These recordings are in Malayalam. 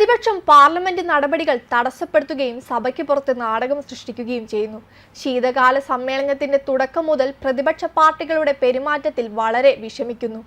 പ്രതിപക്ഷം പാർലമെന്റ് നടപടികൾ തടസ്സപ്പെടുത്തുകയും സഭയ്ക്ക് പുറത്ത് നാടകം സൃഷ്ടിക്കുകയും ചെയ്യുന്നു. ശീതകാല സമ്മേളനത്തിന്റെ തുടക്കം മുതൽ പ്രതിപക്ഷ പാർട്ടികളുടെ പെരുമാറ്റത്തിൽ വളരെ വിഷമിക്കുന്നു.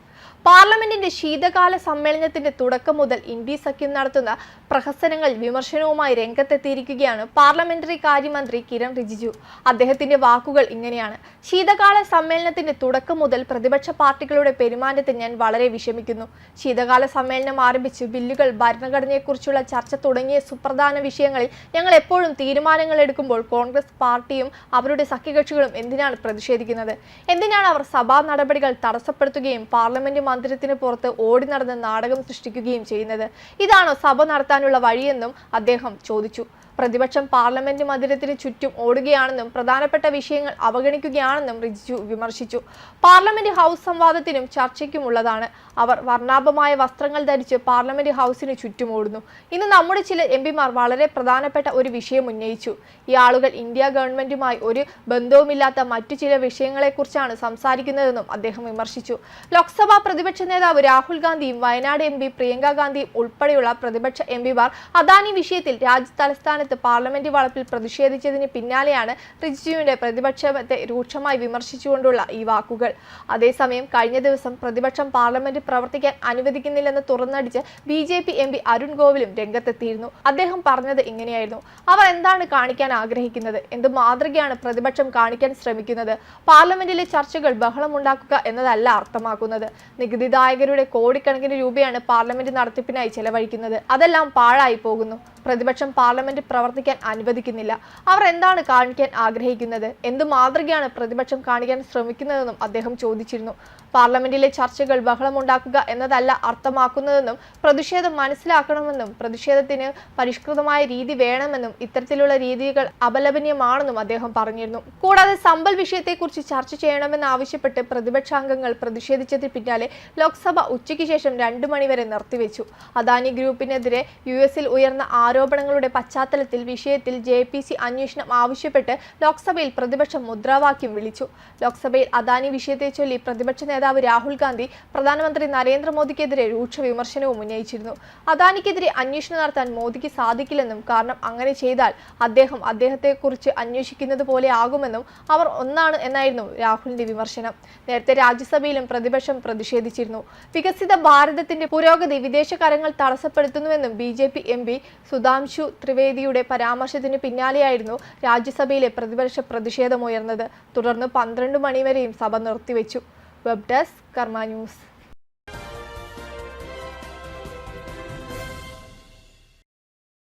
പാർലമെന്റിന്റെ ശീതകാല സമ്മേളനത്തിന്റെ തുടക്കം മുതൽ ഇന്ത്യ സഖ്യം നടത്തുന്ന പ്രഹസനങ്ങൾ വിമർശനവുമായി രംഗത്തെത്തിയിരിക്കുകയാണ് പാർലമെന്ററി കാര്യമന്ത്രി കിരൺ റിജിജു. അദ്ദേഹത്തിന്റെ വാക്കുകൾ ഇങ്ങനെയാണ്: ശീതകാല സമ്മേളനത്തിന്റെ തുടക്കം മുതൽ പ്രതിപക്ഷ പാർട്ടികളുടെ പെരുമാറ്റത്തിൽ ഞാൻ വളരെ വിഷമിക്കുന്നു. ശീതകാല സമ്മേളനം ആരംഭിച്ച് ബില്ലുകൾ, ഭരണഘടനയെക്കുറിച്ചുള്ള ചർച്ച തുടങ്ങിയ സുപ്രധാന വിഷയങ്ങളിൽ ഞങ്ങൾ എപ്പോഴും തീരുമാനങ്ങൾ എടുക്കുമ്പോൾ കോൺഗ്രസ് പാർട്ടിയും അവരുടെ സഖ്യകക്ഷികളും എന്തിനാണ് പ്രതിഷേധിക്കുന്നത്? എന്തിനാണ് അവർ സഭാ നടപടികൾ തടസ്സപ്പെടുത്തുകയും പാർലമെന്റ് മന്ദിരത്തിന് പുറത്ത് ഓടി നടന്ന് നാടകം സൃഷ്ടിക്കുകയും ചെയ്യുന്നത്? ഇതാണോ സഭ നടത്താനുള്ള വഴിയെന്നും അദ്ദേഹം ചോദിച്ചു. പ്രതിപക്ഷം പാർലമെന്റ് മന്ദിരത്തിന് ചുറ്റും ഓടുകയാണെന്നും പ്രധാനപ്പെട്ട വിഷയങ്ങൾ അവഗണിക്കുകയാണെന്നും റിജിജു വിമർശിച്ചു. Parliament house സംവാദത്തിനും ചർച്ചയ്ക്കുമുള്ളതാണ്. അവർ വർണ്ണാഭമായ വസ്ത്രങ്ങൾ ധരിച്ച് പാർലമെന്റ് ഹൗസിന് ചുറ്റും ഓടുന്നു. ഇന്ന് നമ്മുടെ ചില എംപിമാർ വളരെ പ്രധാനപ്പെട്ട ഒരു വിഷയം ഉന്നയിച്ചു. ഈ ആളുകൾ ഇന്ത്യ ഗവൺമെന്റുമായി ഒരു ബന്ധവുമില്ലാത്ത മറ്റു ചില വിഷയങ്ങളെക്കുറിച്ചാണ് സംസാരിക്കുന്നതെന്നും അദ്ദേഹം വിമർശിച്ചു. ലോക്സഭാ പ്രതിപക്ഷ നേതാവ് രാഹുൽ ഗാന്ധിയും വയനാട് എംപി പ്രിയങ്ക ഗാന്ധിയും ഉൾപ്പെടെയുള്ള പ്രതിപക്ഷ എംപിമാർ അദാനി വിഷയത്തിൽ രാജ്യതലസ്ഥാന പാർലമെന്റ് വളപ്പിൽ പ്രതിഷേധിച്ചതിന് പിന്നാലെയാണ് റിജിജുവിന്റെ പ്രതിപക്ഷത്തെ രൂക്ഷമായി വിമർശിച്ചുകൊണ്ടുള്ള ഈ വാക്കുകൾ. അതേസമയം കഴിഞ്ഞ ദിവസം പ്രതിപക്ഷം പാർലമെന്റ് പ്രവർത്തിക്കാൻ അനുവദിക്കുന്നില്ലെന്ന് തുറന്നടിച്ച് BJP എംപി അരുൺ ഗോവിലും രംഗത്തെത്തിയിരുന്നു. അദ്ദേഹം പറഞ്ഞത് ഇങ്ങനെയായിരുന്നു: അവർ എന്താണ് കാണിക്കാൻ ആഗ്രഹിക്കുന്നത്? എന്ത് മാതൃകയാണ് പ്രതിപക്ഷം കാണിക്കാൻ ശ്രമിക്കുന്നത്? പാർലമെന്റിലെ ചർച്ചകൾ ബഹളമുണ്ടാക്കുക എന്നതല്ല അർത്ഥമാക്കുന്നത്. നികുതിദായകരുടെ കോടിക്കണക്കിന് രൂപയാണ് പാർലമെന്റ് നടത്തിപ്പിനായി ചെലവഴിക്കുന്നത്. അതെല്ലാം പാഴായി പോകുന്നു. പ്രതിപക്ഷം പാർലമെന്റ് പ്രവർത്തിക്കാൻ അനുവദിക്കുന്നില്ല. അവർ എന്താണ് കാണിക്കാൻ ആഗ്രഹിക്കുന്നത്? എന്ത് മാതൃകയാണ് പ്രതിപക്ഷം കാണിക്കാൻ ശ്രമിക്കുന്നതെന്നും അദ്ദേഹം ചോദിച്ചിരുന്നു. പാർലമെന്റിലെ ചർച്ചകൾ ബഹളമുണ്ടാക്കുക എന്നതല്ല അർത്ഥമാക്കുന്നതെന്നും പ്രതിഷേധം മനസ്സിലാക്കണമെന്നും പ്രതിഷേധത്തിന് പരിഷ്കൃതമായ രീതി വേണമെന്നും ഇത്തരത്തിലുള്ള രീതികൾ അപലപനീയമാണെന്നും അദ്ദേഹം പറഞ്ഞിരുന്നു. കൂടാതെ സമ്പൽ വിഷയത്തെക്കുറിച്ച് ചർച്ച ചെയ്യണമെന്നാവശ്യപ്പെട്ട് പ്രതിപക്ഷാംഗങ്ങൾ പ്രതിഷേധിച്ചതിന് പിന്നാലെ ലോക്സഭ ഉച്ചയ്ക്ക് ശേഷം 2 മണിവരെ നിർത്തിവെച്ചു. അദാനി ഗ്രൂപ്പിനെതിരെ US-ൽ ഉയർന്ന ആരോപണങ്ങളുടെ പശ്ചാത്തലത്തിൽ വിഷയത്തിൽ JPC അന്വേഷണം ആവശ്യപ്പെട്ട് ലോക്സഭയിൽ പ്രതിപക്ഷം മുദ്രാവാക്യം വിളിച്ചു. ലോക്സഭയിൽ അദാനി വിഷയത്തെ ചൊല്ലി പ്രതിപക്ഷ നേതാവ് രാഹുൽ ഗാന്ധി പ്രധാനമന്ത്രി നരേന്ദ്രമോദിക്കെതിരെ രൂക്ഷ വിമർശനവും ഉന്നയിച്ചിരുന്നു. അദാനിക്കെതിരെ അന്വേഷണം നടത്താൻ മോദിക്ക് സാധിക്കില്ലെന്നും കാരണം അങ്ങനെ ചെയ്താൽ അദ്ദേഹത്തെക്കുറിച്ച് അന്വേഷിക്കുന്നത് പോലെ ആകുമെന്നും അവർ ഒന്നാണ് എന്നായിരുന്നു രാഹുലിന്റെ വിമർശനം. നേരത്തെ രാജ്യസഭയിലും പ്രതിപക്ഷം പ്രതിഷേധിച്ചിരുന്നു. വികസിത ഭാരതത്തിന്റെ പുരോഗതി വിദേശ കരങ്ങൾ തടസ്സപ്പെടുത്തുന്നുവെന്നും BJP എംപി സുധാംശു ത്രിവേദിയുടെ പരാമർശത്തിന് പിന്നാലെയായിരുന്നു രാജ്യസഭയിലെ പ്രതിഷേധമുയർന്നത്. തുടർന്ന് 12 മണിവരെയും സഭ നിർത്തിവെച്ചു. വെബ് ഡെസ്ക് കർമ്മ ന്യൂസ്.